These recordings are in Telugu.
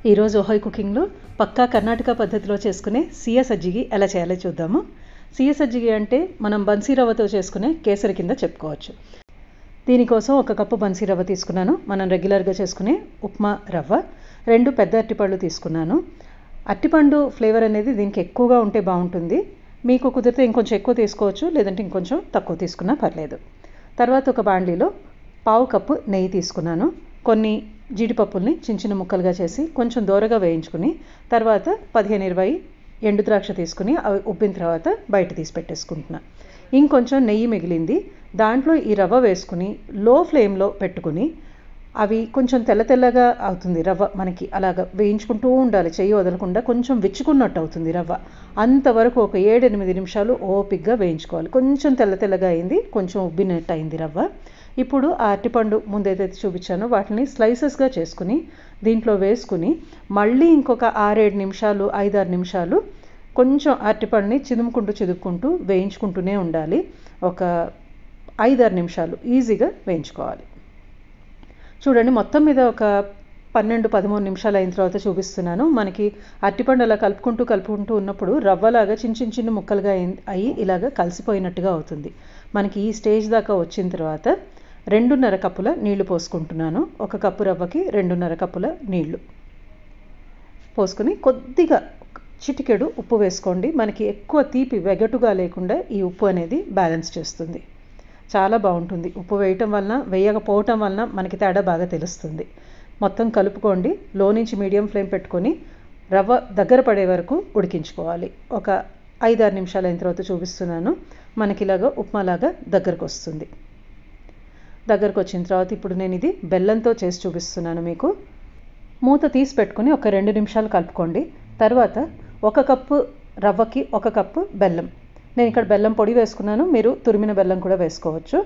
ఈరోజు ఓహోయ్ కుకింగ్లో పక్కా కర్ణాటక పద్ధతిలో చేసుకునే సీయ సజ్జిగి ఎలా చేయాలో చూద్దాము. సీయ సజ్జిగి అంటే మనం బన్సీ రవ్వతో చేసుకునే కేసరి కింద చెప్పుకోవచ్చు. దీనికోసం 1 కప్పు బన్సీ రవ్వ తీసుకున్నాను. మనం రెగ్యులర్గా చేసుకునే ఉప్మా రవ్వ. 2 పెద్ద అరటిపళ్ళు తీసుకున్నాను. అరటిపండు ఫ్లేవర్ అనేది దీనికి ఎక్కువగా ఉంటే బాగుంటుంది. మీకు కుదిరితే ఇంకొంచెం ఎక్కువ తీసుకోవచ్చు, లేదంటే ఇంకొంచెం తక్కువ తీసుకున్నా పర్లేదు. తర్వాత ఒక బాండ్లీలో 1/2 కప్పు నెయ్యి తీసుకున్నాను. కొన్ని జీడిపప్పుల్ని చిన్న చిన్న ముక్కలుగా చేసి కొంచెం దోరగా వేయించుకుని, తర్వాత 15-20 ఎండు ద్రాక్ష తీసుకుని అవి ఉబ్బిన తర్వాత బయట తీసి పెట్టేసుకుంటున్నా. ఇంకొంచెం నెయ్యి మిగిలింది, దాంట్లో ఈ రవ్వ వేసుకుని లో ఫ్లేమ్లో పెట్టుకుని అవి కొంచెం తెల్లగా అవుతుంది రవ్వ. మనకి అలాగ వేయించుకుంటూ ఉండాలి, చెయ్యి వదలకుండా. కొంచెం విచ్చుకున్నట్టు అవుతుంది రవ్వ. అంతవరకు ఒక 7-8 నిమిషాలు ఓపిక్గా వేయించుకోవాలి. కొంచెం తెల్లగా అయింది, కొంచెం ఉబ్బినట్టు అయింది రవ్వ. ఇప్పుడు ఆ అరటిపండు ముందు ఏదైతే చూపించానో వాటిని స్లైసెస్గా చేసుకుని దీంట్లో వేసుకుని మళ్ళీ ఇంకొక 6-7 నిమిషాలు 5-6 నిమిషాలు కొంచెం అరటిపండుని చిదుముకుంటూ వేయించుకుంటూనే ఉండాలి. ఒక 5-6 నిమిషాలు ఈజీగా వేయించుకోవాలి. చూడండి, మొత్తం మీద ఒక 12-13 నిమిషాలు అయిన తర్వాత చూపిస్తున్నాను. మనకి అరటిపండు అలా కలుపుకుంటూ ఉన్నప్పుడు రవ్వలాగా చిన్న ముక్కలుగా అయ్యి ఇలాగ కలిసిపోయినట్టుగా అవుతుంది. మనకి ఈ స్టేజ్ దాకా వచ్చిన తర్వాత 2.5 కప్పుల నీళ్లు పోసుకుంటున్నాను. 1 కప్పు రవ్వకి 2.5 కప్పుల నీళ్లు పోసుకుని కొద్దిగా చిటికెడు ఉప్పు వేసుకోండి. మనకి ఎక్కువ తీపి వెగటుగా లేకుండా ఈ ఉప్పు అనేది బ్యాలెన్స్ చేస్తుంది. చాలా బాగుంటుంది. ఉప్పు వేయటం వలన వేయకపోవటం వలన మనకి తేడా బాగా తెలుస్తుంది. మొత్తం కలుపుకోండి. లో నుంచి మీడియం ఫ్లేమ్ పెట్టుకొని రవ్వ దగ్గర పడే వరకు ఉడికించుకోవాలి. ఒక 5-6 నిమిషాలు అయిన తర్వాత చూపిస్తున్నాను. మనకి ఇలాగా ఉప్మాలాగా దగ్గరకు వస్తుంది. దగ్గరకు వచ్చిన తర్వాత ఇప్పుడు నేను ఇది బెల్లంతో చేసి చూపిస్తున్నాను మీకు. మూత తీసి పెట్టుకుని ఒక 2 నిమిషాలు కలుపుకోండి. తర్వాత 1 కప్పు రవ్వకి 1 కప్పు బెల్లం. నేను ఇక్కడ బెల్లం పొడి వేసుకున్నాను, మీరు తురిమిన బెల్లం కూడా వేసుకోవచ్చు.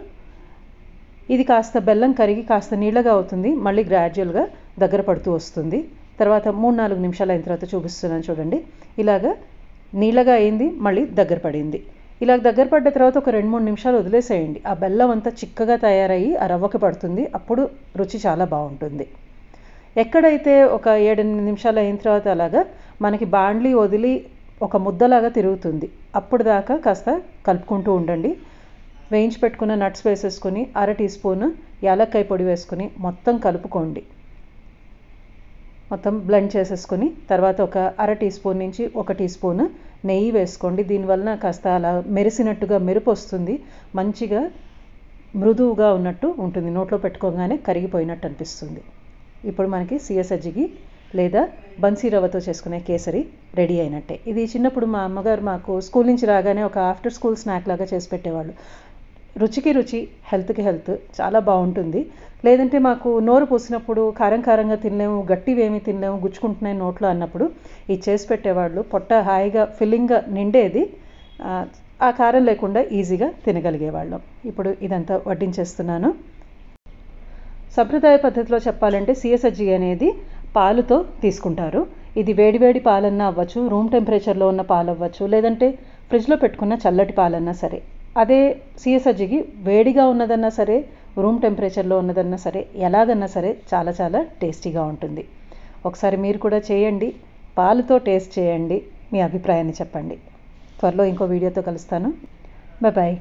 ఇది కాస్త బెల్లం కరిగి కాస్త నీళ్ళగా అవుతుంది, మళ్ళీ గ్రాడ్యువల్గా దగ్గర పడుతూ వస్తుంది. తర్వాత 3-4 నిమిషాలు అయిన తర్వాత చూపిస్తున్నాను చూడండి. ఇలాగా నీళ్ళగా అయింది, మళ్ళీ దగ్గర పడింది. ఇలా దగ్గర పడ్డ తర్వాత ఒక 2-3 నిమిషాలు వదిలేసేయండి. ఆ బెల్లం అంతా చిక్కగా తయారయ్యి ఆ రవ్వకి పడుతుంది. అప్పుడు రుచి చాలా బాగుంటుంది. ఎక్కడైతే ఒక 7-8 నిమిషాలు అయిన తర్వాత అలాగా మనకి బాండ్లీ వదిలి ఒక ముద్దలాగా తిరుగుతుంది, అప్పుడు దాకా కాస్త కలుపుకుంటూ ఉండండి. వేయించి పెట్టుకున్న నట్స్ వేసేసుకొని 1/2 టీ స్పూన్ యాలక్కాయ పొడి వేసుకుని మొత్తం కలుపుకోండి. మొత్తం బ్లెండ్ చేసేసుకొని తర్వాత ఒక 1/2 టీ స్పూన్ నుంచి 1 టీ స్పూన్ నెయ్యి వేసుకోండి. దీనివలన కాస్త అలా మెరిసినట్టుగా మెరుపు వస్తుంది, మంచిగా మృదువుగా ఉన్నట్టు ఉంటుంది. నోట్లో పెట్టుకోగానే కరిగిపోయినట్టు అనిపిస్తుంది. ఇప్పుడు మనకి సీయ సజ్జిగి లేదా బన్సీ రవ్వతో చేసుకునే కేసరి రెడీ అయినట్టే. ఇది చిన్నప్పుడు మా అమ్మగారు మాకు స్కూల్ నుంచి రాగానే ఒక ఆఫ్టర్ స్కూల్ స్నాక్ లాగా చేసి పెట్టేవాళ్ళు. రుచికి రుచి, హెల్త్కి హెల్త్, చాలా బాగుంటుంది. లేదంటే మాకు నోరు పూసినప్పుడు కారంగా తినలేము, గట్టివేమీ తినలేము, గుచ్చుకుంటున్నాయి నోట్లో అన్నప్పుడు ఇది చేసి పెట్టేవాళ్ళు. పొట్ట హాయిగా ఫిల్లింగ్గా నిండేది, ఆ కారం లేకుండా ఈజీగా తినగలిగేవాళ్ళం. ఇప్పుడు ఇదంతా వడ్డించేస్తున్నాను. సంప్రదాయ పద్ధతిలో చెప్పాలంటే సీయ సజ్జిగి అనేది పాలుతో తీసుకుంటారు. ఇది వేడివేడి పాలన్నా అవ్వచ్చు, రూమ్ టెంపరేచర్లో ఉన్న పాలు అవ్వచ్చు, లేదంటే ఫ్రిడ్జ్లో పెట్టుకున్న చల్లటి పాలన్నా సరే. అదే సీయ సజ్జిగి వేడిగా ఉన్నదన్నా సరే, రూమ్ టెంపరేచర్లో ఉన్నదన్నా సరే, ఎలాగన్నా సరే చాలా చాలా టేస్టీగా ఉంటుంది. ఒకసారి మీరు కూడా చేయండి, పాలుతో టేస్ట్ చేయండి, మీ అభిప్రాయాన్ని చెప్పండి. త్వరలో ఇంకో వీడియోతో కలుస్తాను. బాయ్.